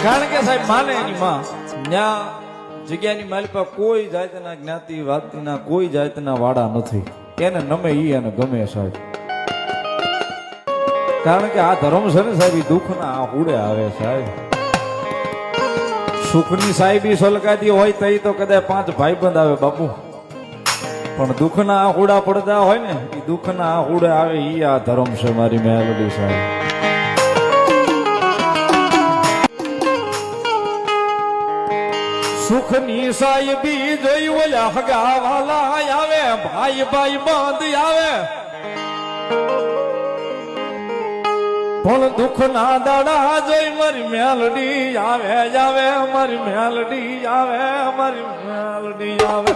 કારણ કે સાહેબ માને એની માં ન્યા જગ્યાની માલિક પર કોઈ જાતના જ્ઞાતિ વાતના કોઈ જાતના વાડા નથી. એને નમે ઈ અને ગમે સાહેબ. કારણ કે આ ધર્મ છે ને સાહેબ, દુઃખના આહુડે આવે સાહેબ. સુખની સાહેબી સલકાતી હોય તઈ તો કદાચ 5 ભાઈબંધ આવે બાપુ, પણ દુઃખના આહુડા પડતા હોય ને એ દુઃખના આહુડે આવે ઈ આ ધર્મ છે મારી મેલડી સાહેબ. સુખની સાહેબી જોઈ ઓલા હગા વાલા આવે, ભાઈ ભાઈ બંધ આવે, પણ દુઃખ ના દાડા જોઈ મારી મેલડી આવે આવે, મારી મેલડી આવે, મારી મેલડી આવે.